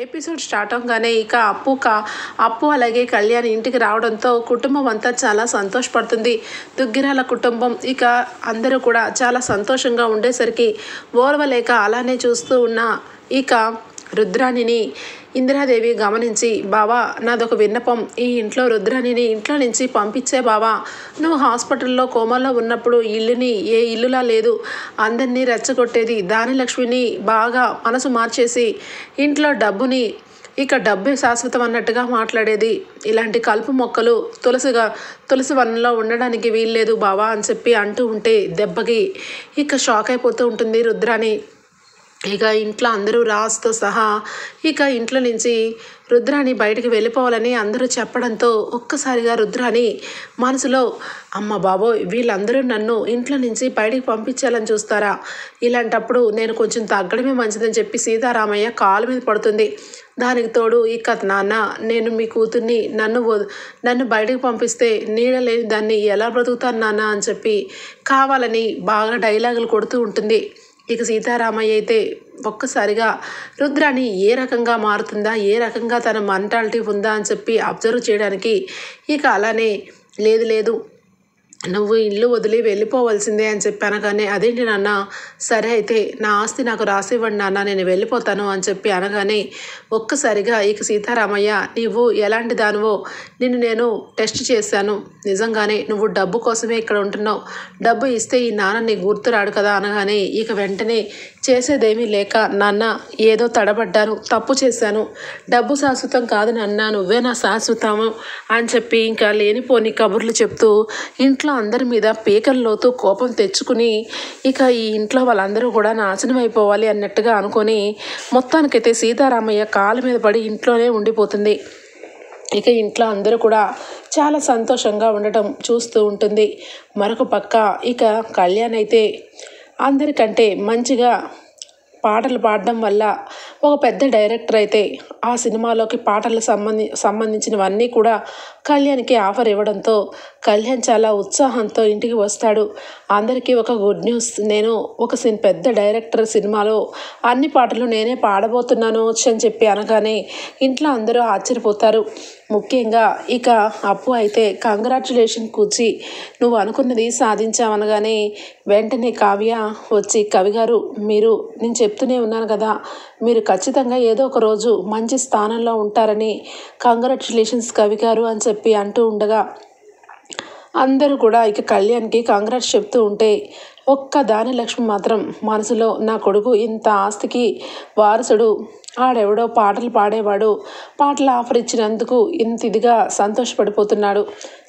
Episode start అవగానే ఇక అప్పు అలాగే కళ్యాణ్ ఇంటికి రావడంతో కుటుంబం అంతా చాలా సంతోషపడుతుంది. దుగ్గిరాల కుటుంబం ఇక అందరూ కూడా చాలా సంతోషంగా ఉండేసరికి ఓర్వలేక అలానే చూస్తూ ఉన్న ఇక రుద్రాణిని ఇందిరాదేవి గమనించి, బావా నాదొక విన్నపం, ఈ ఇంట్లో రుద్రాణిని ఇంట్లో నుంచి పంపించే బావా. నువ్వు హాస్పిటల్లో కోమాలో ఉన్నప్పుడు ఇల్లుని ఏ ఇల్లులా లేదు, అందరినీ రెచ్చగొట్టేది, దానిలక్ష్మిని బాగా మనసు మార్చేసి ఇంట్లో డబ్బుని డబ్బే శాశ్వతం అన్నట్టుగా మాట్లాడేది. ఇలాంటి కలుపు మొక్కలు తులసి వనంలో ఉండడానికి వీల్లేదు బావా అని చెప్పి అంటూ ఉంటే దెబ్బకి షాక్ అయిపోతూ ఉంటుంది రుద్రాణి. ఇంట్లో అందరూ రాజుతో సహా ఇంట్లో నుంచి రుద్రాణి బయటికి వెళ్ళిపోవాలని అందరూ చెప్పడంతో ఒక్కసారిగా రుద్రాణి మనసులో, అమ్మ బాబోయ్ వీళ్ళందరూ నన్ను ఇంట్లో నుంచి బయటికి పంపించాలని చూస్తారా, ఇలాంటప్పుడు నేను కొంచెం తగ్గడమే మంచిదని చెప్పి సీతారామయ్య కాలు మీద పడుతుంది. దానికి తోడు నాన్న, నేను మీ కూతుర్ని నన్ను బయటకు పంపిస్తే నీడలేని దాన్ని ఎలా బ్రతుకుతాను నాన్న అని చెప్పి కావాలని బాగా డైలాగులు కొడుతూ ఉంటుంది. సీతారామయ్య అయితే ఒక్కసారిగా రుద్రాణి ఏ రకంగా మారుతుందా, ఏ రకంగా తన మెంటాలిటీ ఉందా అని చెప్పి అబ్జర్వ్ చేయడానికి అలానే లేదు నువ్వు ఇల్లు వదిలి వెళ్ళిపోవలసిందే అని చెప్పాను. కానీ అదేంటి నాన్న, సరే అయితే నా ఆస్తి నాకు రాసివ్వండి నాన్న, నేను వెళ్ళిపోతాను అని చెప్పి అనగానే ఒక్కసారిగా సీతారామయ్య, నీవు ఎలాంటి దానివో నిన్ను నేను టెస్ట్ చేశాను, నిజంగానే నువ్వు డబ్బు కోసమే ఇక్కడ ఉంటున్నావు, డబ్బు ఇస్తే ఈ నాన్న నీ గుర్తురాడు కదా అనగానే వెంటనే చేసేదేమీ లేక, నాన్న ఏదో తడబడ్డాను, తప్పు చేశాను, డబ్బు శాశ్వతం కాదు నాన్న, నువ్వే నా శాశ్వతము అని చెప్పి లేనిపోని కబుర్లు చెప్తూ ఇంట్లో అందరి మీద పీకల్లోతూ కోపం తెచ్చుకుని ఈ ఇంట్లో వాళ్ళందరూ కూడా నాశనం అయిపోవాలి అన్నట్టుగా అనుకొని మొత్తానికైతే సీతారామయ్య కాళ్ళ మీద పడి ఇంట్లోనే ఉండిపోతుంది. ఇంట్లో అందరూ కూడా చాలా సంతోషంగా ఉండటం చూస్తూ ఉంటుంది. మరొక పక్క కళ్యాణ్ అయితే అందరికంటే మంచిగా పాటలు పాడడం వల్ల ఒక పెద్ద డైరెక్టర్ అయితే ఆ సినిమాలోకి పాటలకు సంబంధించినవన్నీ కూడా కళ్యాణ్కి ఆఫర్ ఇవ్వడంతో కళ్యాణ్ చాలా ఉత్సాహంతో ఇంటికి వస్తాడు. అందరికీ ఒక గుడ్ న్యూస్, నేను ఒక పెద్ద డైరెక్టర్ సినిమాలో అన్ని పాటలు నేనే పాడబోతున్నాను అని చెప్పి అనగానే ఇంట్లో అందరూ ఆశ్చర్యపోతారు. ముఖ్యంగా అప్పు అయితే కంగ్రాచులేషన్ కూర్చి, నువ్వు అనుకున్నది సాధించావనగానే వెంటనే కావ్య వచ్చి, కవి గారు మీరు, నేను చెప్తూనే ఉన్నాను కదా, మీరు ఖచ్చితంగా ఏదో ఒక రోజు మంచి స్థానంలో ఉంటారని, కంగ్రాచులేషన్స్ కవి గారు అని చెప్పి అంటూ ఉండగా అందరూ కూడా కళ్యాణ్కి కంగ్రాట్స్ చెప్తూ ఉంటే దానిలక్ష్మి మాత్రం మనసులో, నా కొడుకు ఇంత ఆస్తికి వారసుడు, ఆడెవడో పాటలు పాడేవాడు, పాటలు ఆఫర్ ఇచ్చినందుకు ఇంత ఇదిగా సంతోషపడిపోతున్నాడు,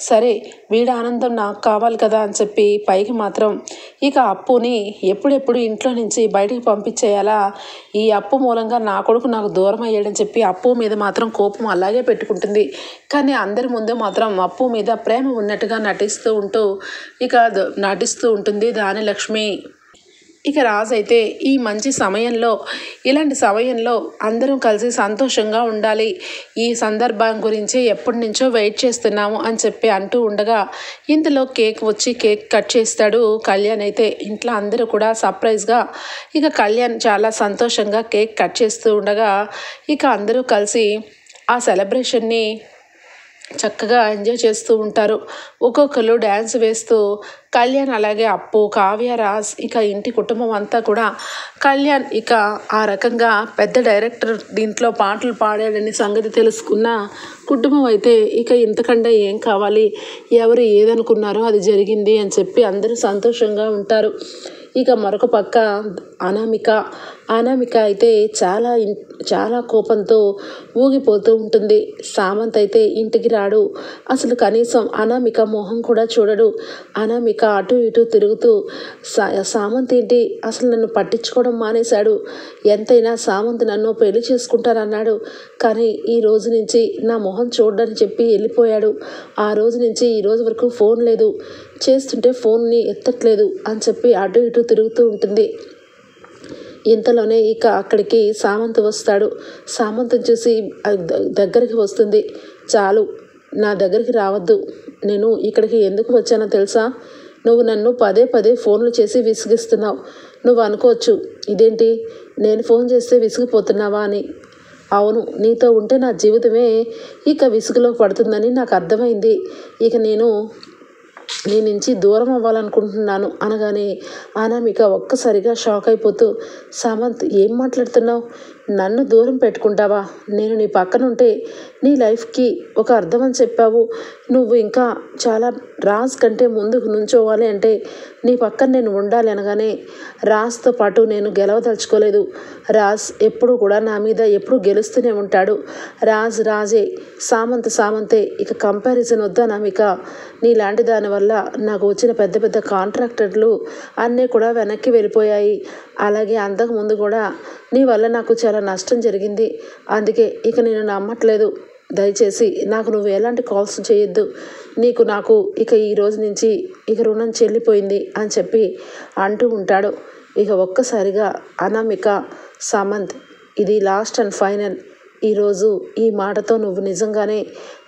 సరే వీడి ఆనందం నాకు కావాలి కదా అని చెప్పి పైకి మాత్రం అప్పుని ఎప్పుడెప్పుడు ఇంట్లో నుంచి బయటికి పంపించేయాలా, ఈ అప్పు మూలంగా నా కొడుకు నాకు దూరం అయ్యాడని చెప్పి అప్పు మీద మాత్రం కోపం అలాగే పెట్టుకుంటుంది. కానీ అందరి ముందు మాత్రం అప్పు మీద ప్రేమ ఉన్నట్టుగా నటిస్తూ ఉంటుంది దానిలక్ష్మి. రాజు అయితే ఈ మంచి సమయంలో, ఇలాంటి సమయంలో అందరం కలిసి సంతోషంగా ఉండాలి, ఈ సందర్భం గురించి ఎప్పటి నుంచో వెయిట్ చేస్తున్నాము అని చెప్పి అంటూ ఉండగా ఇంతలో కేక్ కట్ చేస్తాడు కళ్యాణ్. అయితే ఇంట్లో అందరూ కూడా సర్ప్రైజ్గా కళ్యాణ్ చాలా సంతోషంగా కేక్ కట్ చేస్తూ ఉండగా అందరూ కలిసి ఆ సెలబ్రేషన్ని చక్కగా ఎంజాయ్ చేస్తూ ఉంటారు. ఒక్కొక్కరు డ్యాన్స్ వేస్తూ కళ్యాణ్ అలాగే అప్పు, కావ్య, రాజ్ ఇంటి కుటుంబం అంతా కూడా కళ్యాణ్ ఆ రకంగా పెద్ద డైరెక్టర్ దీంట్లో పాటలు పాడాడని సంగతి తెలుసుకున్న కుటుంబం అయితే ఇంతకంటే ఏం కావాలి, ఎవరు ఏదనుకున్నారో అది జరిగింది అని చెప్పి అందరూ సంతోషంగా ఉంటారు. మరొక పక్క అనామిక అయితే చాలా కోపంతో ఊగిపోతూ ఉంటుంది. సామంత్ అయితే ఇంటికి రాడు, అసలు కనీసం అనామిక మొహం కూడా చూడడు. అనామిక అటు ఇటు తిరుగుతూ, సామంత్ ఏంటి అసలు నన్ను పట్టించుకోవడం మానేశాడు, ఎంతైనా సామంత్ నన్ను పెళ్లి చేసుకుంటానన్నాడు, కానీ ఈ రోజు నుంచి నా మొహం చూడని చెప్పి వెళ్ళిపోయాడు, ఆ రోజు నుంచి ఈ రోజు వరకు ఫోన్ లేదు, చేస్తుంటే ఫోన్ని ఎత్తట్లేదు అని చెప్పి అటు ఇటు తిరుగుతూ ఉంటుంది. ఇంతలోనే అక్కడికి సామంత్ వస్తాడు. సామంత్ చూసి దగ్గరికి వస్తుంది, చాలు నా దగ్గరికి రావద్దు, నేను ఇక్కడికి ఎందుకు వచ్చానో తెలుసా, నువ్వు నన్ను పదే పదే ఫోన్లు చేసి విసిగిస్తున్నావు, నువ్వు అనుకోవచ్చు ఇదేంటి నేను ఫోన్ చేస్తే విసిగిపోతున్నావా అని, అవును, నీతో ఉంటే నా జీవితమే ఇక విసుగులో పడుతుందని నాకు అర్థమైంది. ఇక నేను నీ నుంచి దూరం అవ్వాలనుకుంటున్నాను అనగానే అనామిక ఒక్కసారిగా షాక్ అయిపోతూ, సామంత్ ఏం మాట్లాడుతున్నావు? నన్ను దూరం పెట్టుకుంటావా? నేను నీ పక్కన ఉంటే నీ లైఫ్కి ఒక అర్థం అని చెప్పావు. నువ్వు ఇంకా చాలా రాజ్ కంటే ముందుకు నుంచోవాలి అంటే నీ పక్కన నేను ఉండాలి అనగానే, రాజ్తో పాటు నేను గెలవదలుచుకోలేదు. రాజ్ ఎప్పుడు కూడా నా మీద ఎప్పుడు గెలుస్తూనే ఉంటాడు. రాజ్ రాజే, సామంత్ సామంతే. ఇక కంపారిజన్ వద్దా అనామిక? నీలాంటి దానివల్ల నాకు వచ్చిన పెద్ద పెద్ద కాంట్రాక్టర్లు అన్నీ కూడా వెనక్కి వెళ్ళిపోయాయి. అలాగే అంతకుముందు కూడా నీ వల్ల నాకు చాలా నష్టం జరిగింది. అందుకే ఇక నేను నమ్మట్లేదు. దయచేసి నాకు నువ్వు ఎలాంటి కాల్స్ చేయొద్దు. నాకు ఇక ఈ రోజు నుంచి ఇక రుణం చెల్లిపోయింది అని చెప్పి అంటూ ఉంటాడు. ఇక ఒక్కసారిగా అనామిక, సామంత్ ఇది లాస్ట్ అండ్ ఫైనల్. ఈరోజు ఈ మాటతో నువ్వు నిజంగానే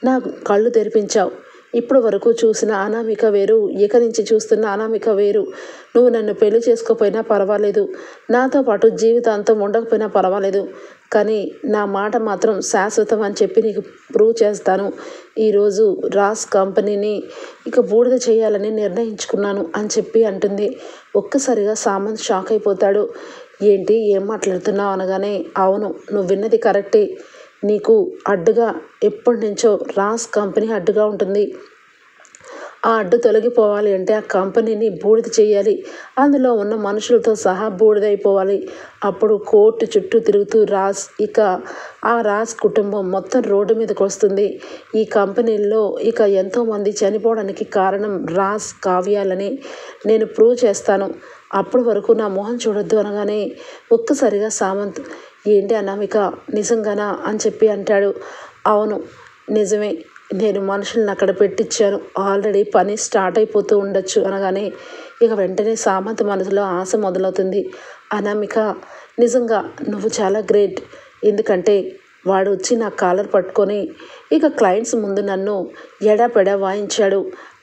నా కళ్ళు తెరిపించావు. ఇప్పుడు వరకు చూసిన అనామిక వేరు, ఇక నుంచి చూస్తున్న అనామిక వేరు. నువ్వు నన్ను పెళ్లి చేసుకోపోయినా పర్వాలేదు, నాతో పాటు జీవితాంతం ఉండకపోయినా పర్వాలేదు, కానీ నా మాట మాత్రం శాశ్వతం అని చెప్పి నీకు ప్రూవ్ చేస్తాను. ఈరోజు రాజ్ కంపెనీని ఇక బూడిద చేయాలని నిర్ణయించుకున్నాను అని చెప్పి అంటుంది. ఒక్కసారిగా సామంత్ షాక్ అయిపోతాడు. ఏంటి, ఏం మాట్లాడుతున్నావు అనగానే, అవును నువ్వు విన్నది కరెక్టే. నీకు అడ్డుగా ఎప్పటి నుంచో రాజ్ కంపెనీ అడ్డుగా ఉంటుంది. ఆ అడ్డు తొలగిపోవాలి అంటే ఆ కంపెనీని బూడిద చేయాలి. అందులో ఉన్న మనుషులతో సహా బూడిదైపోవాలి. అప్పుడు కోర్టు చుట్టూ తిరుగుతూ ఆ రాజ్ కుటుంబం మొత్తం రోడ్డు మీదకి వస్తుంది. ఈ కంపెనీల్లో ఇక ఎంతోమంది చనిపోవడానికి కారణం రాజ్ కావ్యాలని నేను ప్రూవ్ చేస్తాను. అప్పటి వరకు నా మొహం చూడొద్దు అనగానే ఒక్కసారిగా సామంత్, ఏంటి అనామిక నిజంగానా అని చెప్పి అంటాడు. అవును నిజమే, నేను మనుషుల్ని అక్కడ పెట్టించాను. ఆల్రెడీ పని స్టార్ట్ అయిపోతూ ఉండొచ్చు అనగానే ఇక వెంటనే సామంత్ మనసులో ఆశ మొదలవుతుంది. అనామిక నిజంగా నువ్వు చాలా గ్రేట్. ఎందుకంటే వాడు వచ్చి నా కాలర్ పట్టుకొని ఇక క్లయింట్స్ ముందు నన్ను ఎడాపెడా వాయించాడు.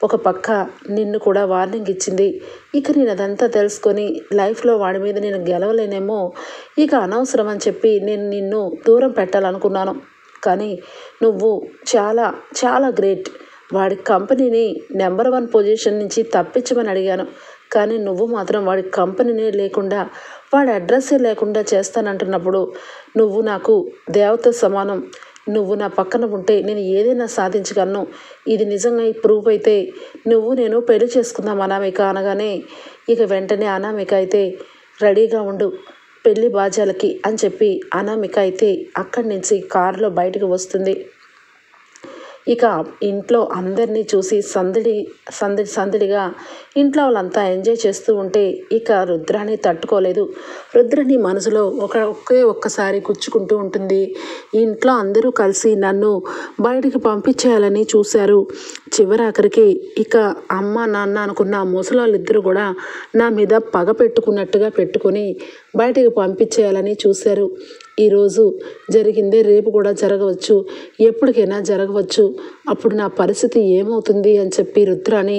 ఒక పక్క నిన్ను కూడా వార్నింగ్ ఇచ్చింది. ఇక నేను అదంతా తెలుసుకొని లైఫ్లో వాడి మీద నేను గెలవలేనేమో, ఇక అనవసరం అని చెప్పి నేను నిన్ను దూరం పెట్టాలనుకున్నాను. కానీ నువ్వు చాలా చాలా గ్రేట్. వాడి కంపెనీని నెంబర్ 1 పొజిషన్ నుంచి తప్పించమని అడిగాను. కానీ నువ్వు మాత్రం వాడి కంపెనీనే లేకుండా, వాడి అడ్రస్సే లేకుండా చేస్తానంటున్నప్పుడు నువ్వు నాకు దేవత సమానం. నువ్వు నా పక్కన ఉంటే నేను ఏదైనా సాధించగలను. ఇది నిజంగా ప్రూఫ్ అయితే నేను పెళ్లి చేసుకుందాం అనామిక అనగానే ఇక వెంటనే అనామిక అయితే రెడీగా ఉండు పెళ్లి బాజాలకి అని చెప్పి అనామిక అయితే అక్కడి నుంచి కారులో బయటకు వస్తుంది. ఇక ఇంట్లో అందరినీ చూసి సందడిగా ఇంట్లో వాళ్ళంతా ఎంజాయ్ చేస్తూ ఉంటే ఇక రుద్రాణి తట్టుకోలేదు. రుద్రాణి మనసులో ఒక్కసారి గుచ్చుకుంటూ ఉంటుంది. ఇంట్లో అందరూ కలిసి నన్ను బయటికి పంపించేయాలని చూశారు. చివరాఖరికి ఇక అమ్మ నాన్న అనుకున్న ముసలాళ్ళిద్దరూ కూడా నా మీద పగ పెట్టుకున్నట్టుగా పెట్టుకొని బయటికి పంపించేయాలని చూశారు. ఈరోజు జరిగిందే రేపు కూడా జరగవచ్చు, ఎప్పటికైనా జరగవచ్చు. అప్పుడు నా పరిస్థితి ఏమవుతుంది అని చెప్పి రుద్రాణి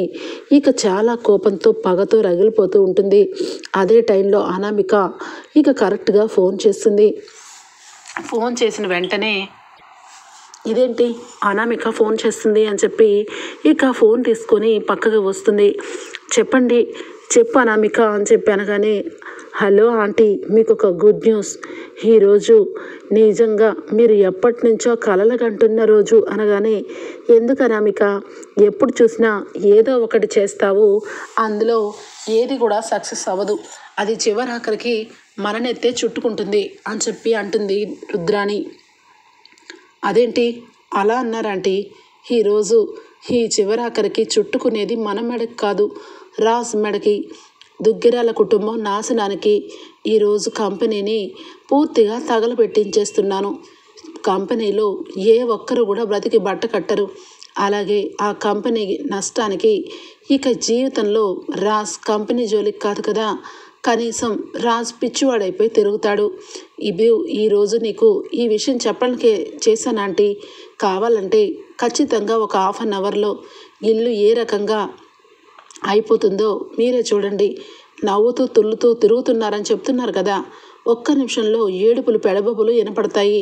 ఇక చాలా కోపంతో పగతో రగిలిపోతూ ఉంటుంది. అదే టైంలో అనామిక ఇక కరెక్ట్గా ఫోన్ చేస్తుంది. ఫోన్ చేసిన వెంటనే ఇదేంటి అనామిక ఫోన్ చేస్తుంది అని చెప్పి ఇక ఫోన్ తీసుకొని పక్కకు వస్తుంది. చెప్పు అనామిక అని చెప్పి అనగానే, హలో ఆంటీ, మీకు ఒక గుడ్ న్యూస్. ఈరోజు నిజంగా మీరు ఎప్పటి నుంచో కలలుగంటున్న రోజు అనగానే, ఎందుకు అనామిక, ఎప్పుడు చూసినా ఏదో ఒకటి చేస్తావు, అందులో ఏది కూడా సక్సెస్ అవ్వదు, అది చివరాఖరికి మననెత్తే చుట్టుకుంటుంది అని చెప్పి అంటుంది రుద్రాణి. అదేంటి అలా అన్నారంటీ? ఈరోజు ఈ చివరాఖరికి చుట్టుకునేది మన మెడకి కాదు, రాజ్ మెడకి. దుగ్గిరాల కుటుంబం నాశనానికి ఈరోజు కంపెనీని పూర్తిగా తగలబెట్టించేస్తున్నాను. కంపెనీలో ఏ ఒక్కరు కూడా బ్రతికి బట్ట కట్టరు. అలాగే ఆ కంపెనీ నష్టానికి ఇక జీవితంలో రాజ్ కంపెనీ జోలికి కాదు కదా, కనీసం రాజ్ పిచ్చివాడైపోయి తిరుగుతాడు. ఈరోజు నీకు ఈ విషయం చెప్పడానికే చేశానంటీ. కావాలంటే ఖచ్చితంగా ఒక 1/2 అవర్లో ఇల్లు ఏ రకంగా అయిపోతుందో మీరే చూడండి. నవ్వుతూ తుల్లుతూ తిరుగుతున్నారని చెప్తున్నారు కదా, ఒక్క నిమిషంలో ఏడుపులు పెడబొబ్బులు వినపడతాయి.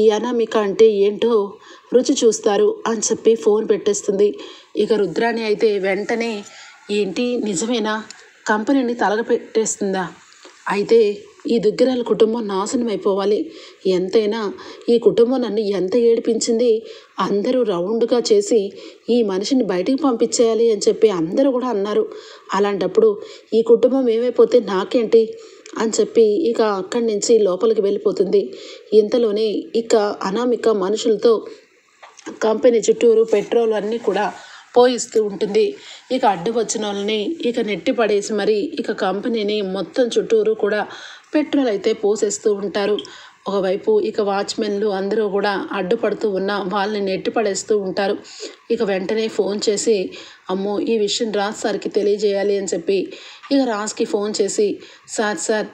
ఈ అనామిక అంటే ఏంటో రుచి చూస్తారు అని చెప్పి ఫోన్ పెట్టేస్తుంది. ఇక రుద్రాణి అయితే వెంటనే ఏంటి నిజమేనా, కంపెనీని తలగపెట్టేస్తుందా, అయితే ఈ దుగ్గిరాల కుటుంబం నాశనం అయిపోవాలి, ఎంతైనా ఈ కుటుంబం నన్ను ఎంత ఏడిపించింది, అందరూ రౌండ్గా చేసి ఈ మనిషిని బయటికి పంపించేయాలి అని చెప్పి అందరూ కూడా అన్నారు. అలాంటప్పుడు ఈ కుటుంబం ఏమైపోతే నాకేంటి అని చెప్పి ఇక అక్కడి నుంచి లోపలికి వెళ్ళిపోతుంది. ఇంతలోనే ఇక అనామిక మనుషులతో కంపెనీ చుట్టూరు పెట్రోల్ అన్నీ కూడా పోయిస్తూ ఉంటుంది. ఇక అడ్డు వచ్చిన వాళ్ళని ఇక నెట్టి పడేసి మరి ఇక కంపెనీని మొత్తం చుట్టూరు కూడా పెట్రోల్ అయితే పోసేస్తూ ఉంటారు. ఒకవైపు ఇక వాచ్మెన్లు అందరూ కూడా అడ్డుపడుతూ ఉన్న వాళ్ళని నెట్టి పడేస్తూ ఉంటారు. ఇక వెంటనే ఫోన్ చేసి అమ్మో ఈ విషయం రాజ్ సార్కి తెలియజేయాలి అని చెప్పి ఇక రాజ్కి ఫోన్ చేసి సార్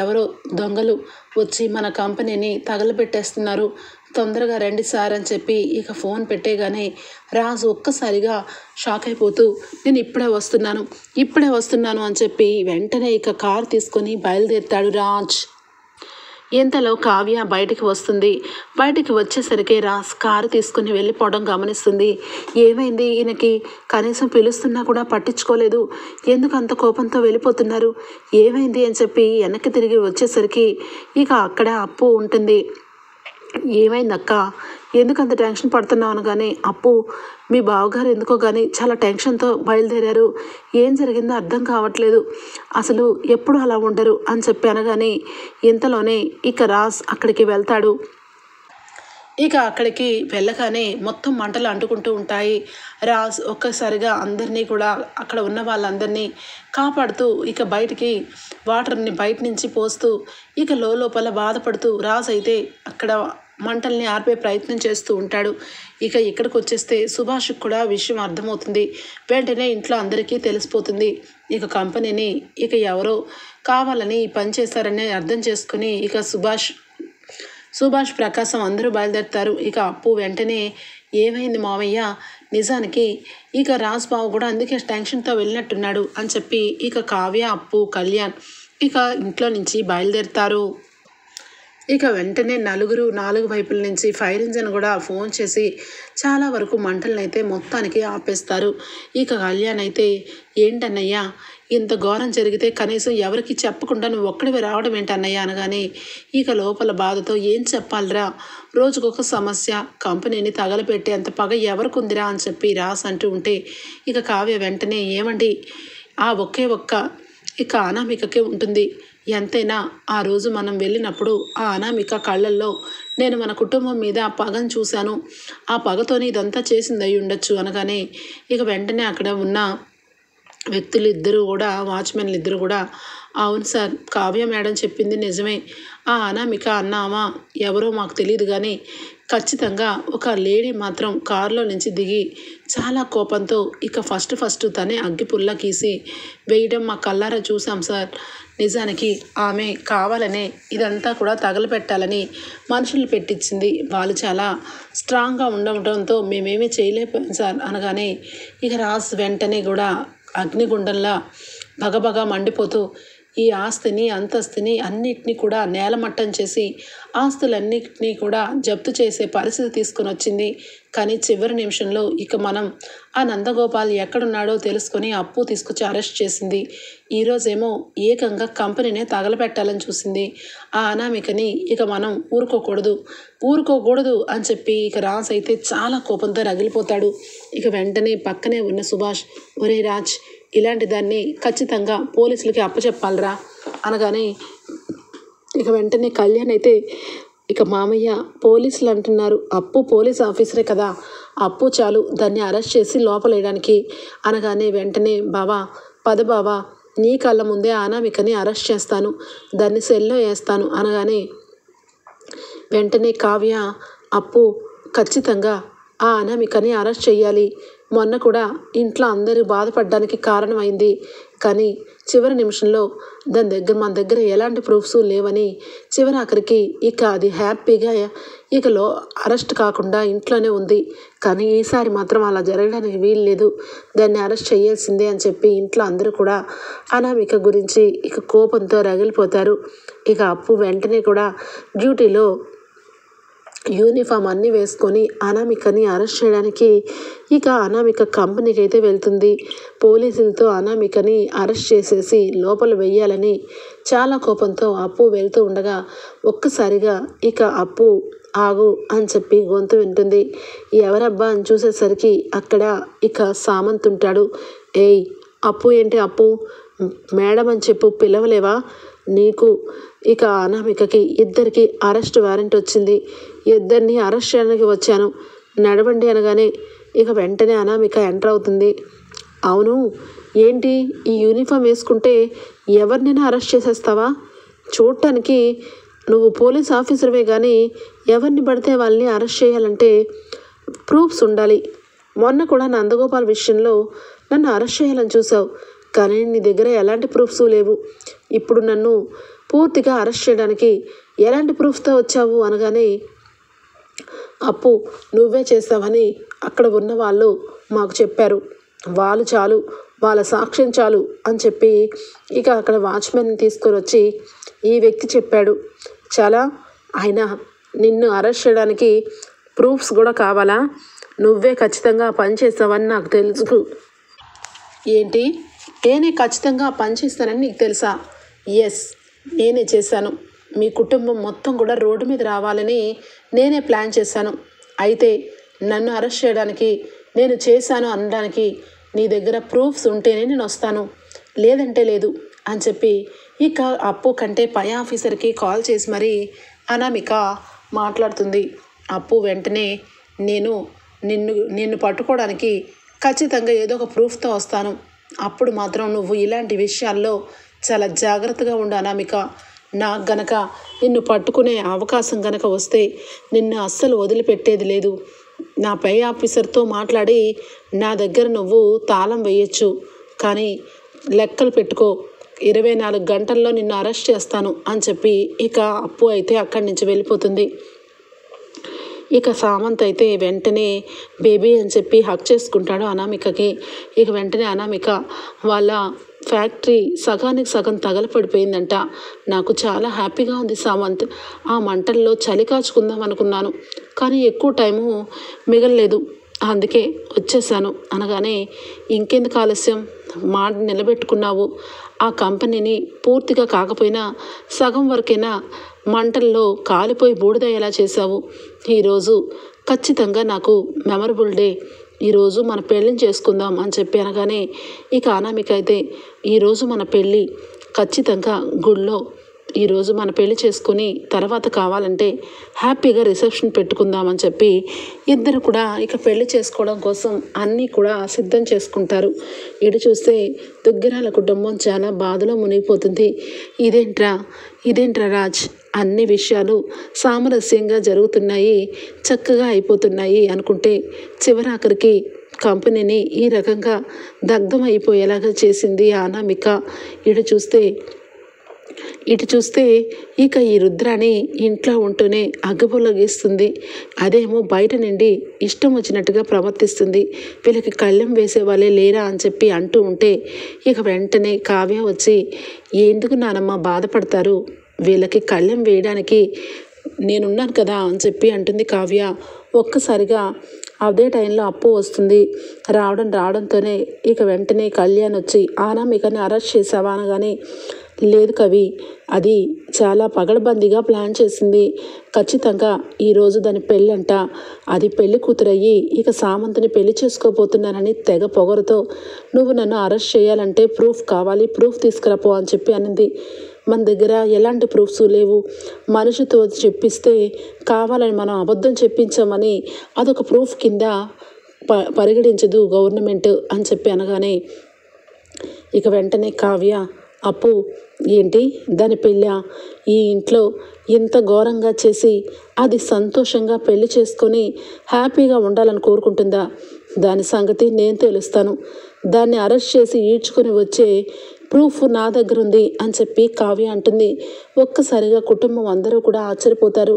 ఎవరో దొంగలు వచ్చి మన కంపెనీని తగలబెట్టేస్తున్నారు, తొందరగా రండి సార్ అని చెప్పి ఇక ఫోన్ పెట్టేగానే రాజు ఒక్కసారిగా షాక్ అయిపోతూ నేను ఇప్పుడే వస్తున్నాను అని చెప్పి వెంటనే ఇక కారు తీసుకొని బయలుదేరుతాడు రాజ్. ఇంతలో కావ్య బయటికి వస్తుంది. బయటికి వచ్చేసరికి రాజ్ కారు తీసుకుని వెళ్ళిపోవడం గమనిస్తుంది. ఏమైంది ఈయనకి, కనీసం పిలుస్తున్నా కూడా పట్టించుకోలేదు, ఎందుకు అంత కోపంతో వెళ్ళిపోతున్నారు, ఏమైంది అని చెప్పి వెనక్కి తిరిగి వచ్చేసరికి ఇక అక్కడ అప్పు ఉంటుంది. ఏమైందక్క, ఎందుకు అంత టెన్షన్ పడుతున్నావు అనగానే అప్పు మీ బావగారు ఎందుకో కానీ చాలా టెన్షన్తో బయలుదేరారు, ఏం జరిగిందో అర్థం కావట్లేదు, అసలు ఎప్పుడు అలా ఉండరు అని చెప్పి అనగానే ఇంతలోనే ఇక రాజ్ అక్కడికి వెళ్తాడు. ఇక అక్కడికి వెళ్ళగానే మొత్తం మంటలు అంటుకుంటూ ఉంటాయి. రాజ్ ఒక్కసారిగా అందరినీ కూడా అక్కడ ఉన్న వాళ్ళందరినీ కాపాడుతూ ఇక బయటికి వాటర్ని బయట నుంచి పోస్తూ ఇక లోపల బాధపడుతూ రాజ్ అయితే అక్కడ మంటల్ని ఆర్పే ప్రయత్నం చేస్తూ ఉంటాడు. ఇక ఇక్కడికి వచ్చేస్తే సుభాష్కి కూడా విషయం అర్థమవుతుంది. వెంటనే ఇంట్లో అందరికీ తెలిసిపోతుంది. ఇక కంపెనీని ఇక ఎవరో కావాలని పని చేస్తారని అర్థం చేసుకుని ఇక సుభాష్ ప్రకాశం అందరూ బయలుదేరుతారు. ఇక అప్పు వెంటనే ఏమైంది మావయ్య, నిజానికి ఇక రాజ్ బాబు కూడా అందుకే టెన్షన్తో వెళ్ళినట్టున్నాడు అని చెప్పి ఇక కావ్య అప్పు కళ్యాణ్ ఇక ఇంట్లో నుంచి బయలుదేరుతారు. ఇక వెంటనే నలుగురు నాలుగు వైపుల నుంచి ఫైర్ ఇంజన్ కూడా ఫోన్ చేసి చాలా వరకు మంటలను అయితే మొత్తానికి ఆపేస్తారు. ఇక కళ్యాణ్ అయితే ఏంటన్నయ్యా ఇంత ఘోరం జరిగితే కనీసం ఎవరికి చెప్పకుండా నువ్వు ఒక్కడివి రావడం ఏంటన్నయ్యా అనగానే ఇక లోపల బాధతో ఏం చెప్పాలిరా, రోజుకొక సమస్య, కంపెనీని తగలపెట్టే అంత పగ ఎవరికి ఉందిరా అని చెప్పి రాస్ అంటూ ఉంటే ఇక కావ్య వెంటనే ఏమండి ఆ ఒకే ఒక్క ఇక అనామికకే ఉంటుంది, ఎంతైనా ఆ రోజు మనం వెళ్ళినప్పుడు ఆ అనామిక కళ్ళల్లో నేను మన కుటుంబం మీద ఆ పగను చూశాను, ఆ పగతోనే ఇదంతా చేసింది అయి ఉండొచ్చు అనగానే ఇక వెంటనే అక్కడ ఉన్న వ్యక్తులు ఇద్దరు కూడా వాచ్మెన్లు ఇద్దరు కూడా అవును సార్ కావ్య మేడం చెప్పింది నిజమే, ఆ అనామిక అన్నామా ఎవరో మాకు తెలియదు కానీ ఖచ్చితంగా ఒక లేడీ మాత్రం కారులో నుంచి దిగి చాలా కోపంతో ఇక ఫస్ట్ తనే అగ్గిపుల్ల గీసి వేయడం మా కళ్ళారా చూసాం సార్, నిజానికి ఆమె కావాలనే ఇదంతా కూడా తగలపెట్టాలని మనుషులు పెట్టించింది, వాళ్ళు చాలా స్ట్రాంగ్గా ఉండటంతో మేమేమీ చేయలేకపోయాం సార్ అనగానే ఇక రాజ్ వెంటనే కూడా అగ్నిగుండంలా భగభగ మండిపోతూ ఈ ఆస్తిని అంతస్తుని అన్నిటినీ కూడా నేలమట్టం చేసి ఆస్తులన్నిటినీ కూడా జప్తు చేసే పరిస్థితి తీసుకొని వచ్చింది. కానీ చివరి నిమిషంలో ఇక మనం ఆ నందగోపాల్ ఎక్కడున్నాడో తెలుసుకొని అప్పు తీసుకొచ్చి అరెస్ట్ చేసింది. ఈరోజేమో ఏకంగా కంపెనీనే తగలపెట్టాలని చూసింది. ఆ అనామికని ఇక మనం ఊరుకోకూడదు అని చెప్పి ఇక రాజ్ అయితే చాలా కోపంతో రగిలిపోతాడు. ఇక వెంటనే పక్కనే ఉన్న సుభాష్ ఒరే రాజ్ ఇలాంటి దాన్ని ఖచ్చితంగా పోలీసులకి అప్పచెప్పాలరా అనగానే ఇక వెంటనే కళ్యాణ్ అయితే ఇక మామయ్య పోలీసులు అంటున్నారు, అప్పు పోలీస్ ఆఫీసరే కదా, అప్పు చాలు దాన్ని అరెస్ట్ చేసి లోపలేయడానికి అనగానే వెంటనే బావా పద బావా నీ కళ్ళ ముందే అనామికని అరెస్ట్ చేస్తాను, దాన్ని సెల్లో వేస్తాను అనగానే వెంటనే కావ్య అప్పు ఖచ్చితంగా ఆ అనామికని అరెస్ట్ చేయాలి, మొన్న కూడా ఇంట్లో అందరూ బాధపడడానికి కారణమైంది, కానీ చివరి నిమిషంలో మన దగ్గర ఎలాంటి ప్రూఫ్స్ లేవని చివరి ఆఖరికి ఇక అది హ్యాపీగా ఇకలో అరెస్ట్ కాకుండా ఇంట్లోనే ఉంది. కానీ ఈసారి మాత్రం అలా జరగడానికి వీలు లేదు, దాన్ని అరెస్ట్ చేయాల్సిందే అని చెప్పి ఇంట్లో అందరూ కూడా అనామిక గురించి ఇక కోపంతో రగిలిపోతారు. ఇక అప్పు వెంటనే కూడా డ్యూటీలో యూనిఫామ్ అన్నీ వేసుకొని అనామికని అరెస్ట్ చేయడానికి ఇక అనామిక కంపెనీకి అయితే వెళ్తుంది. పోలీసులతో అనామికని అరెస్ట్ చేసేసి లోపల వెయ్యాలని చాలా కోపంతో అప్పు వెళ్తూ ఉండగా ఒక్కసారిగా ఇక అప్పు ఆగు అని చెప్పి గొంతు వింటుంది. ఎవరబ్బా అని చూసేసరికి అక్కడ ఇక సామంత్ ఉంటాడు. ఏయ్ అప్పు ఏంటి అప్పు, మేడం అని చెప్పు పిలవలేవా? నీకు ఇక అనామికకి ఇద్దరికి అరెస్ట్ వారెంట్ వచ్చింది, ఇద్దరిని అరెస్ట్ చేయడానికి వచ్చాను, నడవండి అనగానే ఇక వెంటనే అనామిక ఎంటర్ అవుతుంది. అవును ఏంటి ఈ యూనిఫామ్ వేసుకుంటే ఎవరినైనా అరెస్ట్ చేసేస్తావా? చూడటానికి నువ్వు పోలీస్ ఆఫీసర్వే కానీ ఎవరిని పడితే వాళ్ళని అరెస్ట్ చేయాలంటే ప్రూఫ్స్ ఉండాలి. మొన్న కూడా నందగోపాల్ విషయంలో నన్ను అరెస్ట్ చేయాలని చూసావు, కానీ నీ దగ్గర ఎలాంటి ప్రూఫ్స్ లేవు. ఇప్పుడు నన్ను పూర్తిగా అరెస్ట్ చేయడానికి ఎలాంటి ప్రూఫ్తో వచ్చావు అనగానే అప్పు నువ్వే చేస్తావని అక్కడ ఉన్న వాళ్ళు మాకు చెప్పారు, వాళ్ళు చాలు, వాళ్ళ సాక్ష్యం చాలు అని చెప్పి ఇక అక్కడ వాచ్మెన్ తీసుకొని వచ్చి ఈ వ్యక్తి చెప్పాడు. చాలా ఆయన నిన్ను అరెస్ట్ చేయడానికి ప్రూఫ్స్ కూడా కావాలా? నువ్వే ఖచ్చితంగా పని చేస్తావని నాకు తెలుసు. ఏంటి నేనే ఖచ్చితంగా పనిచేస్తానని నీకు తెలుసా? ఎస్ నేనే చేశాను. మీ కుటుంబం మొత్తం కూడా రోడ్డు మీద రావాలని నేనే ప్లాన్ చేశాను. అయితే నన్ను అరెస్ట్ చేయడానికి నేను చేశాను అనడానికి నీ దగ్గర ప్రూఫ్స్ ఉంటేనే నేను వస్తాను, లేదంటే లేదు అని చెప్పి ఇక అప్పు కంటే పై ఆఫీసర్కి కాల్ చేసి మరీ అనామిక మాట్లాడుతుంది. అప్పు వెంటనే నిన్ను పట్టుకోవడానికి ఖచ్చితంగా ఏదో ఒక ప్రూఫ్తో వస్తాను, అప్పుడు మాత్రం నువ్వు ఇలాంటి విషయాల్లో చాలా జాగ్రత్తగా ఉండు అనామిక. నాకు గనక నిన్ను పట్టుకునే అవకాశం గనక వస్తే నిన్ను అస్సలు వదిలిపెట్టేది లేదు. నా పై ఆఫీసర్తో మాట్లాడి నా దగ్గర నువ్వు తాళం వేయచ్చు, కానీ లెక్కలు పెట్టుకో, 24 గంటల్లో నిన్ను అరెస్ట్ చేస్తాను అని చెప్పి ఇక అప్పు అయితే అక్కడి నుంచి వెళ్ళిపోతుంది. ఇక సామంత్ అయితే వెంటనే బేబీ అని చెప్పి హక్ చేసుకుంటాడు అనామికకి. ఇక వెంటనే అనామిక వాళ్ళ ఫ్యాక్టరీ సగానికి సగం తగలపడిపోయిందంట. నాకు చాలా హ్యాపీగా ఉంది సామంత్, ఆ మంటల్లో చలి కాచుకుందాం అనుకున్నాను, కానీ ఎక్కువ టైము మిగలలేదు, అందుకే వచ్చేసాను అనగానే ఇంకెందుకు ఆలస్యం, మాట నిలబెట్టుకున్నావు. ఆ కంపెనీని పూర్తిగా కాకపోయినా సగం వరకైనా మంటల్లో కాలిపోయి బూడిదయ్యేలా చేశావు. ఈరోజు ఖచ్చితంగా నాకు మెమరబుల్ డే, ఈరోజు మన పెళ్ళిని చేసుకుందాం అని చెప్పి అనగానే ఇక అనామిక అయితే ఈరోజు మన పెళ్ళి ఖచ్చితంగా గుళ్ళో, ఈరోజు మన పెళ్లి చేసుకుని తర్వాత కావాలంటే హ్యాపీగా రిసెప్షన్ పెట్టుకుందామని చెప్పి ఇద్దరు కూడా ఇక పెళ్లి చేసుకోవడం కోసం అన్నీ కూడా సిద్ధం చేసుకుంటారు. ఇటు చూస్తే దుగ్గిరాల కుటుంబం చాలా బాధలో మునిగిపోతుంది. ఇదేంట్రా రాజ్, అన్ని విషయాలు సామరస్యంగా జరుగుతున్నాయి, చక్కగా అయిపోతున్నాయి అనుకుంటే చివరాఖరికి కంపెనీని ఈ రకంగా దగ్ధం అయిపోయేలాగా చేసింది అనామిక. ఇటు చూస్తే ఇక ఈ రుద్రాని ఇంట్లో ఉంటూనే అగ్గబొల్లగిస్తుంది, అదేమో బయట నుండి ఇష్టం వచ్చినట్టుగా ప్రవర్తిస్తుంది. వీళ్ళకి కళ్ళెం వేసే వాళ్ళే లేరా అని చెప్పి అంటూ ఉంటే ఇక వెంటనే కావ్య వచ్చి ఎందుకు నానమ్మ బాధపడతారు, వీళ్ళకి కళ్ళెం వేయడానికి నేనున్నాను కదా అని చెప్పి అంటుంది కావ్య. ఒక్కసారిగా అదే టైంలో అప్పు వస్తుంది. రావడంతోనే ఇక వెంటనే కళ్యాణ్ వచ్చి అనామికని అరెస్ట్ చేసావా అనగానే లేదు కవి, అది చాలా పగడబందీగా ప్లాన్ చేసింది, ఖచ్చితంగా ఈరోజు దాని పెళ్ళంట, అది పెళ్లి కూతురయ్యి ఇక సామంత్ని పెళ్లి చేసుకోబోతున్నానని తెగ పొగరుతో నువ్వు నన్ను అరెస్ట్ చేయాలంటే ప్రూఫ్ కావాలి, ప్రూఫ్ తీసుకురాపో అని చెప్పి అనింది. మన దగ్గర ఎలాంటి ప్రూఫ్స్ లేవు, మనిషితో చెప్పిస్తే కావాలని మనం అబద్ధం చెప్పించామని అదొక ప్రూఫ్ కింద పరిగణించదు గవర్నమెంట్ అని చెప్పి అనగానే ఇక వెంటనే కావ్య అప్పు ఏంటి దాని పెళ్ళా? ఈ ఇంట్లో ఇంత ఘోరంగా చేసి అది సంతోషంగా పెళ్లి చేసుకొని హ్యాపీగా ఉండాలని కోరుకుంటుందా? దాని సంగతి నేను తెలుస్తాను. దాన్ని అరెస్ట్ చేసి ఈడ్చుకొని వచ్చే ప్రూఫ్ నా దగ్గర ఉంది అని చెప్పి కావ్య అంటుంది. ఒక్కసారిగా కుటుంబం అందరూ కూడా ఆశ్చర్యపోతారు.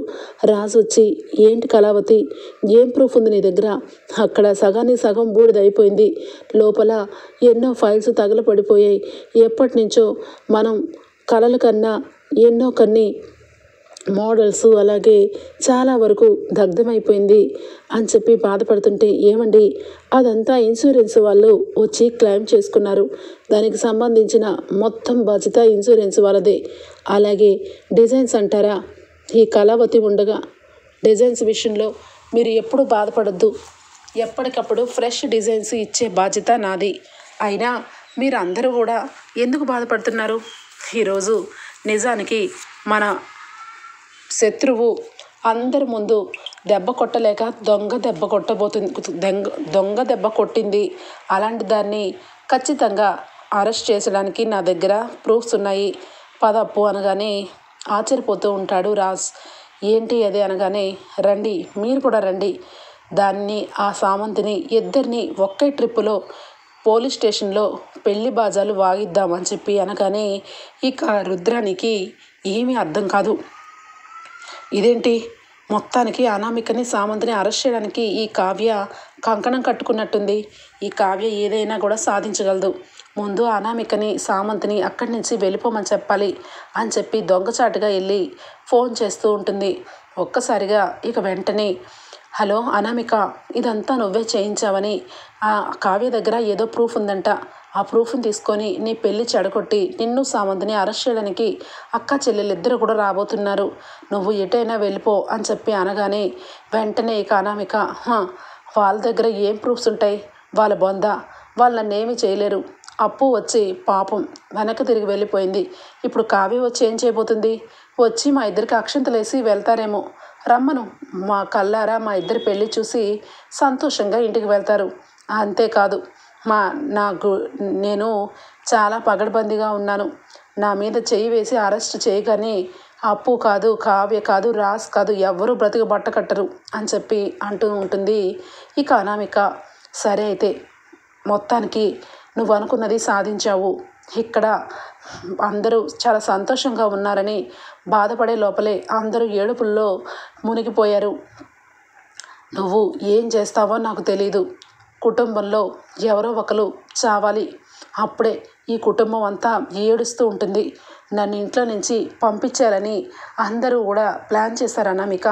రాజు వచ్చి, ఏంటి కళావతి, ఏం ప్రూఫ్ ఉంది నీ దగ్గర? అక్కడ సగానికి సగం బూడిదైపోయింది. లోపల ఎన్నో ఫైల్స్ తగలపడిపోయాయి. ఎప్పటి నుంచో మనం కలల కన్నా ఎన్నో కన్ని మోడల్స్ అలాగే చాలా వరకు దగ్ధమైపోయింది అని చెప్పి బాధపడుతుంటే, ఏమండి అదంతా ఇన్సూరెన్స్ వాళ్ళు వచ్చి క్లెయిమ్ చేసుకున్నారు. దానికి సంబంధించిన మొత్తం బాధ్యత ఇన్సూరెన్స్ వాళ్ళదే. అలాగే డిజైన్స్ అంటారా, ఈ కళావతి ఉండగా డిజైన్స్ విషయంలో మీరు ఎప్పుడు బాధపడద్దు. ఎప్పటికప్పుడు ఫ్రెష్ డిజైన్స్ ఇచ్చే బాధ్యత నాది. అయినా మీరు అందరూ కూడా ఎందుకు బాధపడుతున్నారు? ఈరోజు నిజానికి మన శత్రువు అందరి ముందు దెబ్బ కొట్టలేక దొంగ దెబ్బ కొట్టింది. అలాంటి దాన్ని ఖచ్చితంగా అరెస్ట్ చేసడానికి నా దగ్గర ప్రూఫ్స్ ఉన్నాయి. పదప్పు అనగానే ఆశ్చర్యపోతూ ఉంటాడు రాజ్. ఏంటి అది అనగానే, రండి మీరు కూడా రండి, దాన్ని ఆ సామంతిని ఇద్దరిని ఒకే ట్రిప్పులో పోలీస్ స్టేషన్లో పెళ్లి బాజాలు వాగిద్దామని చెప్పి అనగానే ఇక రుద్రానికి ఏమీ అర్థం కాదు. ఇదేంటి, మొత్తానికి అనామికని సామంతిని అరెస్ట్ చేయడానికి ఈ కావ్య కంకణం కట్టుకున్నట్టుంది. ఈ కావ్య ఏదైనా కూడా సాధించగలదు. ముందు అనామికని సామంతిని అక్కడి నుంచి వెళ్ళిపోమని చెప్పాలి అని చెప్పి దొంగచాటుగా వెళ్ళి ఫోన్ చేస్తూ ఉంటుంది. ఒక్కసారిగా ఇక వెంటనే, హలో అనామిక, ఇదంతా నువ్వే చేయించావని ఆ కావ్య దగ్గర ఏదో ప్రూఫ్ ఉందంట. ఆ ప్రూఫ్ని తీసుకొని నీ పెళ్లి చెడగొట్టి నిన్ను సామంతిని అరెస్ట్ చేయడానికి అక్క చెల్లెలిద్దరూ కూడా రాబోతున్నారు. నువ్వు ఎటైనా వెళ్ళిపో అని చెప్పి అనగానే వెంటనే ఇక అనామిక, వాళ్ళ దగ్గర ఏం ప్రూఫ్స్ ఉంటాయి? వాళ్ళ బొంద, వాళ్ళు నన్నేమీ చేయలేరు. అప్పు వచ్చి పాపం వెనక్కి తిరిగి వెళ్ళిపోయింది. ఇప్పుడు కావ్య వచ్చి ఏం చేయబోతుంది? వచ్చి మా ఇద్దరికి అక్షంతలేసి వెళ్తారేమో. రమ్మను, మా కళ్ళారా మా ఇద్దరి పెళ్ళి చూసి సంతోషంగా ఇంటికి వెళ్తారు. అంతేకాదు, నేను చాలా పగడ్బందీగా ఉన్నాను. నా మీద చెయ్యి వేసి అరెస్ట్ చేయగానే అప్పు కాదు, కావ్య కాదు, రాజ్ కాదు, ఎవ్వరూ బ్రతికి బట్ట కట్టరు అని చెప్పి అంటూ ఉంటుంది ఇక అనామిక. సరే అయితే మొత్తానికి నువ్వు అనుకున్నది సాధించావు. ఇక్కడ అందరూ చాలా సంతోషంగా ఉన్నారని బాధపడే లోపలే అందరూ ఏడుపుల్లో మునిగిపోయారు. నువ్వు ఏం చేస్తావో నాకు తెలీదు. కుటుంబంలో ఎవరో ఒకరు చావాలి. అప్పుడే ఈ కుటుంబం అంతా ఏడుస్తూ ఉంటుంది. నన్ను ఇంట్లో నుంచి పంపించాలని అందరూ కూడా ప్లాన్ చేశారు అనామిక.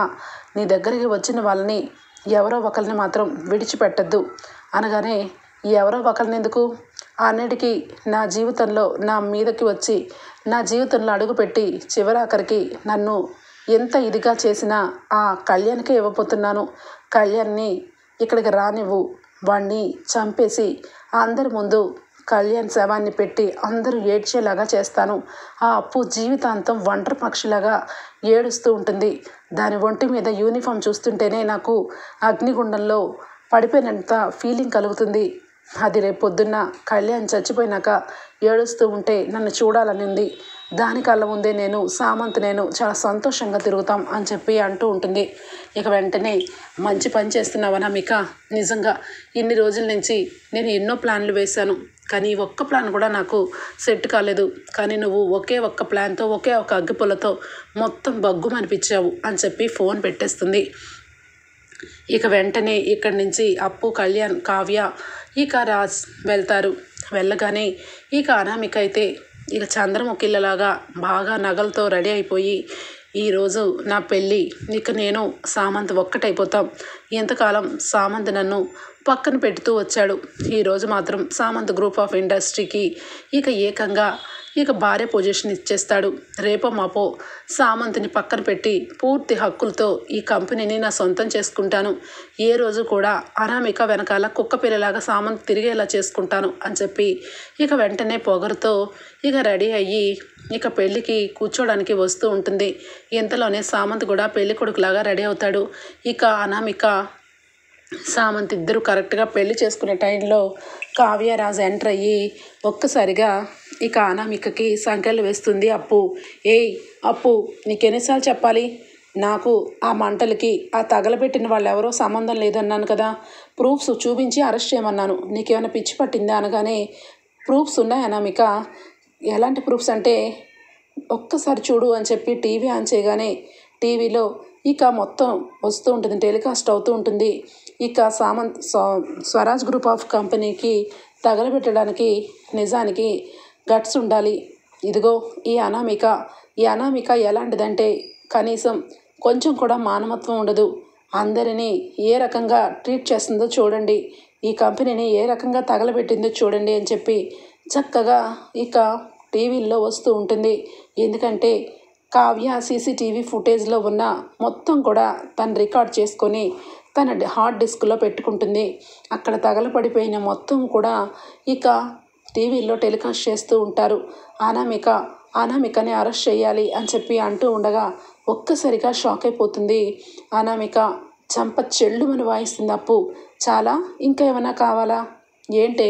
నీ దగ్గరికి వచ్చిన వాళ్ళని ఎవరో ఒకరిని మాత్రం విడిచిపెట్టద్దు అనగానే, ఎవరో ఒకరిని ఎందుకు? అన్నిటికీ నా జీవితంలో నా మీదకి వచ్చి నా జీవితంలో అడుగుపెట్టి చివరాఖరికి నన్ను ఎంత ఇదిగా చేసినా ఆ కళ్యాణ్కే ఇవ్వబోతున్నాను. కళ్యాణ్ని ఇక్కడికి రానివ్వు. వాణ్ణి చంపేసి అందరి ముందు కళ్యాణ్ శవాన్ని పెట్టి అందరూ ఏడ్చేలాగా చేస్తాను. ఆ అప్పు జీవితాంతం ఒంటరి పక్షిలాగా ఏడుస్తూ ఉంటుంది. దాని ఒంటి మీద యూనిఫామ్ చూస్తుంటేనే నాకు అగ్నిగుండంలో పడిపోయినంత ఫీలింగ్ కలుగుతుంది. అది రేపు పొద్దున్న కళ్యాణ్ చచ్చిపోయినాక ఏడుస్తూ ఉంటే నన్ను చూడాలని ఉంది. దాని కళ్ళ ముందే నేను చాలా సంతోషంగా తిరుగుతాం అని చెప్పి అంటూ ఉంటుంది. ఇక వెంటనే, మంచి పని చేస్తున్నావు అనామిక. నిజంగా ఇన్ని రోజుల నుంచి నేను ఎన్నో ప్లాన్లు వేశాను, కానీ ఒక్క ప్లాన్ కూడా నాకు సెట్ కాలేదు. కానీ నువ్వు ఒకే ఒక్క ప్లాన్తో, ఒకే ఒక అగ్గిపుల్లతో మొత్తం బగ్గుమనిపించావు అని చెప్పి ఫోన్ పెట్టేస్తుంది. ఇక వెంటనే ఇక్కడి నుంచి అప్పు, కళ్యాణ్, కావ్య, ఇక రాజ్ వెళ్తారు. వెళ్ళగానే ఇక అనామిక అయితే ఇక చంద్రముఖిళ్ళలాగా బాగా నగలతో రెడీ అయిపోయి, ఈరోజు నా పెళ్ళి, ఇక నేను సామంత్ ఒక్కటైపోతాం. ఎంతకాలం సామంత్ నన్ను పక్కన పెడుతూ వచ్చాడు. ఈరోజు మాత్రం సామంత్ గ్రూప్ ఆఫ్ ఇండస్ట్రీకి ఇక ఏకంగా ఇక భార్య పొజిషన్ ఇచ్చేస్తాడు. రేపో మాపో సామంత్ని పక్కన పెట్టి పూర్తి హక్కులతో ఈ కంపెనీని నా సొంతం చేసుకుంటాను. ఏ రోజు కూడా అనామిక వెనకాల కుక్క పిల్లలాగా సామంత్ తిరిగేలా చేసుకుంటాను అని చెప్పి ఇక వెంటనే పొగరుతో ఇక రెడీ అయ్యి ఇక పెళ్ళికి కూర్చోడానికి వస్తూ ఉంటుంది. ఇంతలోనే సామంత్ కూడా పెళ్లి కొడుకులాగా రెడీ అవుతాడు. ఇక అనామిక సామంత్ ఇద్దరు కరెక్ట్గా పెళ్లి చేసుకునే టైంలో కావ్యరాజు ఎంటర్ అయ్యి ఒక్కసారిగా ఇక అనామికకి సంకెళ్ళు వేస్తుంది అప్పు. ఏయ్ అప్పు, నీకెన్నిసార్లు చెప్పాలి? నాకు ఆ మంటలకి ఆ తగలబెట్టిన వాళ్ళు ఎవరో సంబంధం లేదన్నాను కదా, ప్రూఫ్స్ చూపించి అరెస్ట్ చేయమన్నాను. నీకేమైనా పిచ్చి పట్టిందా అనగానే, ప్రూఫ్స్ ఉన్నాయి అనామిక. ఎలాంటి ప్రూఫ్స్ అంటే, ఒక్కసారి చూడు అని చెప్పి టీవీ ఆన్ చేయగానే టీవీలో ఇక మొత్తం వస్తూ ఉంటుంది, టెలికాస్ట్ అవుతూ ఉంటుంది. ఇక స్వరాజ్ గ్రూప్ ఆఫ్ కంపెనీకి తగలబెట్టడానికి నిజానికి గట్స్ ఉండాలి. ఇదిగో ఈ అనామిక ఎలాంటిదంటే కనీసం కొంచెం కూడా మానవత్వం ఉండదు. అందరినీ ఏ రకంగా ట్రీట్ చేస్తుందో చూడండి, ఈ కంపెనీని ఏ రకంగా తగలబెట్టిందో చూడండి అని చెప్పి చక్కగా ఇక టీవీల్లో వస్తూ ఉంటుంది. ఎందుకంటే కావ్య సీసీటీవీ ఫుటేజ్లో ఉన్న మొత్తం కూడా తను రికార్డ్ చేసుకొని తన హార్డ్ డిస్క్లో పెట్టుకుంటుంది. అక్కడ తగలపడిపోయిన మొత్తం కూడా ఇక టీవీల్లో టెలికాస్ట్ చేస్తూ ఉంటారు. అనామికని అరెస్ట్ చేయాలి అని చెప్పి అంటూ ఉండగా ఒక్కసారిగా షాక్ అయిపోతుంది అనామిక. చంప చెల్లుమని వాయిస్తుంది అప్పు. చాలా, ఇంకా ఏమైనా కావాలా? ఏంటి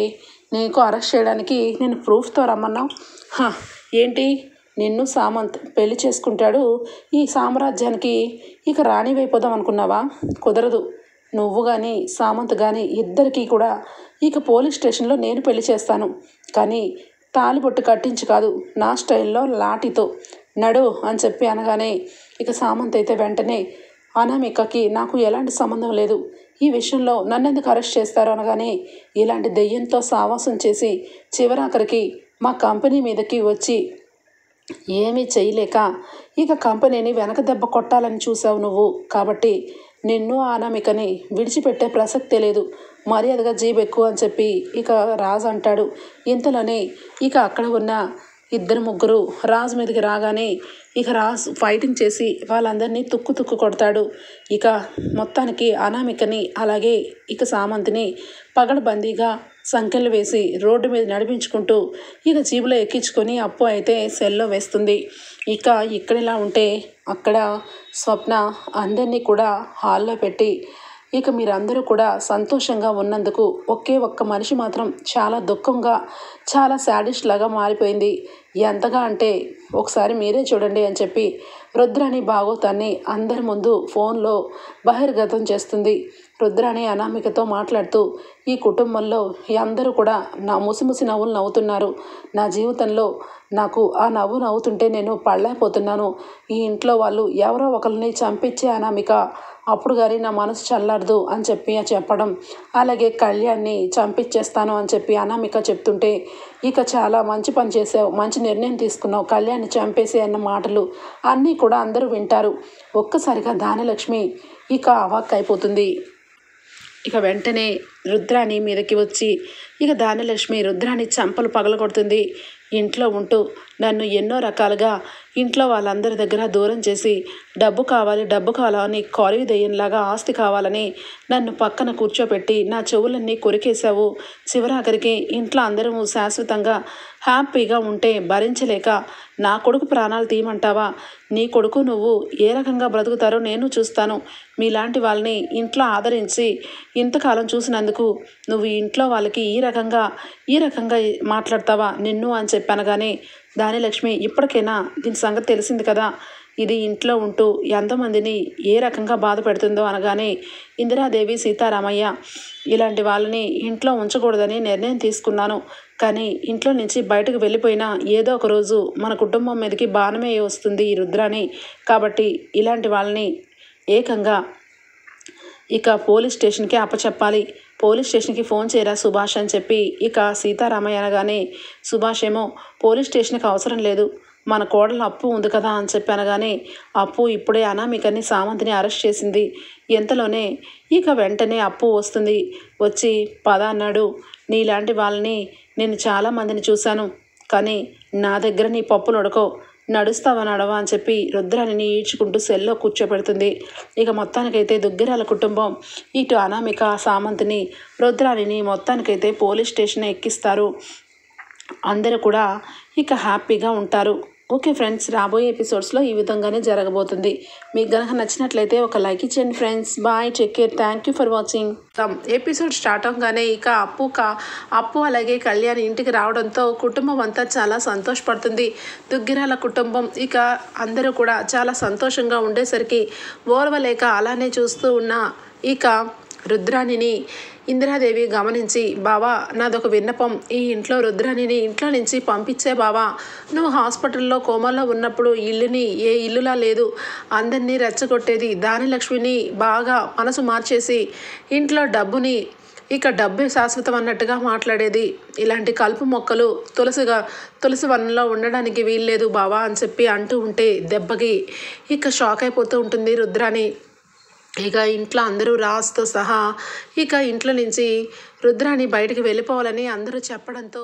నీకు అరెస్ట్ చేయడానికి నేను ప్రూఫ్తో రమ్మన్నావు? ఏంటి, నిన్ను సామంత్ పెళ్లి చేసుకుంటాడు, ఈ సామ్రాజ్యానికి ఇక రాణివైపోదాం అనుకున్నావా? కుదరదు. నువ్వు కానీ సామంత్ కానీ ఇద్దరికీ కూడా ఇక పోలీస్ స్టేషన్లో నేను పెళ్లి చేస్తాను. కానీ తాళిబొట్టు కట్టించి కాదు, నా స్టైల్లో లాఠీతో నడు అని చెప్పి అనగానే ఇక సామంత్ అయితే వెంటనే అనామికకి నాకు ఎలాంటి సంబంధం లేదు, ఈ విషయంలో నన్నెందుకు అరెస్ట్ చేస్తారు అనగానే, ఇలాంటి దెయ్యంతో సావాసం చేసి చివరాఖరికి మా కంపెనీ మీదకి వచ్చి ఏమీ చేయలేక ఇక కంపెనీని వెనక దెబ్బ కొట్టాలని చూసావు నువ్వు. కాబట్టి నిన్ను అనామికని విడిచిపెట్టే ప్రసక్తే లేదు. మర్యాదగా జీబెక్కు అని చెప్పి ఇక రాజు అంటాడు. ఇంతలోనే ఇక అక్కడ ఉన్న ఇద్దరు ముగ్గురు రాజు మీదకి రాగానే ఇక రాజు ఫైటింగ్ చేసి వాళ్ళందరినీ తుక్కు కొడతాడు. ఇక మొత్తానికి అనామికని అలాగే ఇక సామంతిని పగడబందీగా సంకెళ్ళు వేసి రోడ్డు మీద నడిపించుకుంటూ ఇక జీబులో ఎక్కించుకొని అప్పు అయితే సెల్లో వేస్తుంది. ఇక ఇక్కడిలా ఉంటే అక్కడ స్వప్న అందరినీ కూడా హాల్లో పెట్టి ఇక మీరందరూ కూడా సంతోషంగా ఉన్నందుకు ఒకే ఒక్క మనిషి మాత్రం చాలా దుఃఖంగా, చాలా శాడిస్ట్ లాగా మారిపోయింది. ఎంతగా అంటే ఒకసారి మీరే చూడండి అని చెప్పి రుద్రాణి భాగవతాన్ని అందరి ముందు ఫోన్లో బహిర్గతం చేస్తుంది. రుద్రాణి అనామికతో మాట్లాడుతూ, ఈ కుటుంబంలో అందరూ కూడా నా ముసిముసి నవ్వులు నవ్వుతున్నారు. నా జీవితంలో నాకు ఆ నవ్వు నవ్వుతుంటే నేను పడలేకపోతున్నాను. ఈ ఇంట్లో వాళ్ళు ఎవరో ఒకరిని చంపించే అనామిక, అప్పుడు కానీ నా మనసు చల్లారదు అని చెప్పి చెప్పడం, అలాగే కళ్యాణ్ని చంపించేస్తాను అని చెప్పి అనామిక చెప్తుంటే, ఇక చాలా మంచి పని చేసావు, మంచి నిర్ణయం తీసుకున్నావు, కళ్యాణ్ని చంపేసి అన్న మాటలు అన్నీ కూడా అందరూ వింటారు. ఒక్కసారిగా ధాన్యలక్ష్మి ఇక అవాక్ అయిపోతుంది. ఇక వెంటనే రుద్రాణి మీదకి వచ్చి ఇక ధాన్యలక్ష్మి రుద్రాణి చంపలు పగలగొడుతుంది. ఇంట్లో ఉంటూ నన్ను ఎన్నో రకాలుగా ఇంట్లో వాళ్ళందరి దగ్గర దూరం చేసి డబ్బు కావాలని కొరివి దెయ్యంలాగా ఆస్తి కావాలని నన్ను పక్కన కూర్చోపెట్టి నా చెవులన్నీ కొరికేశావు. చివరాఖరికి ఇంట్లో అందరూ శాశ్వతంగా హ్యాపీగా ఉంటే భరించలేక నా కొడుకు ప్రాణాలు తీయమంటావా? నీ కొడుకు నువ్వు ఏ రకంగా బ్రతుకుతారో నేను చూస్తాను. మీలాంటి వాళ్ళని ఇంట్లో ఆదరించి ఇంతకాలం చూసినందుకు నువ్వు ఇంట్లో వాళ్ళకి ఈ రకంగా మాట్లాడతావా నిన్ను అని చెప్పనగానే, ధాన్యలక్ష్మి ఇప్పటికైనా దీని సంగతి తెలిసింది కదా, ఇది ఇంట్లో ఉంటూ ఎంతమందిని ఏ రకంగా బాధ పెడుతుందో అనగానే, ఇందిరాదేవి సీతారామయ్య ఇలాంటి వాళ్ళని ఇంట్లో ఉంచకూడదని నిర్ణయం తీసుకున్నాను. కానీ ఇంట్లో నుంచి బయటకు వెళ్ళిపోయినా ఏదో ఒక రోజు మన కుటుంబం మీదకి బాణమే వస్తుంది ఈ రుద్రాని. కాబట్టి ఇలాంటి వాళ్ళని ఏకంగా ఇక పోలీస్ స్టేషన్కి అప్పచెప్పాలి. పోలీస్ స్టేషన్కి ఫోన్ చేయరా సుభాష్ అని చెప్పి ఇక సీతారామయ్య అనగానే, సుభాష్ ఏమో పోలీస్ స్టేషన్కి అవసరం లేదు, మన కోడలు అప్పు ఉంది కదా అని చెప్పి అనగానే, అప్పు ఇప్పుడే అనామికని సామంతిని అరెస్ట్ చేసింది. ఎంతలోనే ఇక వెంటనే అప్పు వస్తుంది. వచ్చి పద అన్నాడు. నీలాంటి వాళ్ళని నేను చాలామందిని చూశాను, కానీ నా దగ్గర నీ పప్పులు ఉడకో, నడుస్తావా నడవా అని చెప్పి రుద్రాణిని ఈడ్చుకుంటూ సెల్లో కూర్చోబెడుతుంది. ఇక మొత్తానికైతే దుగ్గిరాల కుటుంబం ఇటు అనామిక సామంతిని రుద్రాణిని మొత్తానికైతే పోలీస్ స్టేషన్ ఎక్కిస్తారు. అందరూ కూడా ఇక హ్యాపీగా ఉంటారు. ఓకే ఫ్రెండ్స్, రాబోయే ఎపిసోడ్స్లో ఈ విధంగానే జరగబోతుంది. మీకు గనక నచ్చినట్లయితే ఒక లైక్ ఇచ్చేయండి friends. Bye, take care, thank you for watching. Episode start అవగానే ఇక అప్పు అలాగే కళ్యాణ్ ఇంటికి రావడంతో కుటుంబం అంతా చాలా సంతోషపడుతుంది. దుగ్గిరాల కుటుంబం ఇక అందరూ కూడా చాలా సంతోషంగా ఉండేసరికి ఓర్వలేక అలానే చూస్తూ ఉన్న ఇక రుద్రాణిని ఇందిరాదేవి గమనించి, బావా నాదొక విన్నపం, ఈ ఇంట్లో రుద్రాణిని ఇంట్లో నుంచి పంపించే బావా. నువ్వు హాస్పిటల్లో కోమాలో ఉన్నప్పుడు ఇల్లుని ఏ ఇల్లులా లేదు, అందరినీ రెచ్చగొట్టేది దానిలక్ష్మిని బాగా మనసు మార్చేసి ఇంట్లో డబ్బుని ఇక డబ్బే శాశ్వతం అన్నట్టుగా మాట్లాడేది. ఇలాంటి కలుపు మొక్కలు తులసి వనంలో ఉండడానికి వీల్లేదు బావా అని చెప్పి అంటూ ఉంటే దెబ్బకి ఇక షాక్ అయిపోతూ ఉంటుంది రుద్రాణి. ఇక ఇంట్లో అందరూ రాజుతో సహా ఇక ఇంట్లో నుంచి రుద్రాణి బయటికి వెళ్ళిపోవాలని అందరూ చెప్పడంతో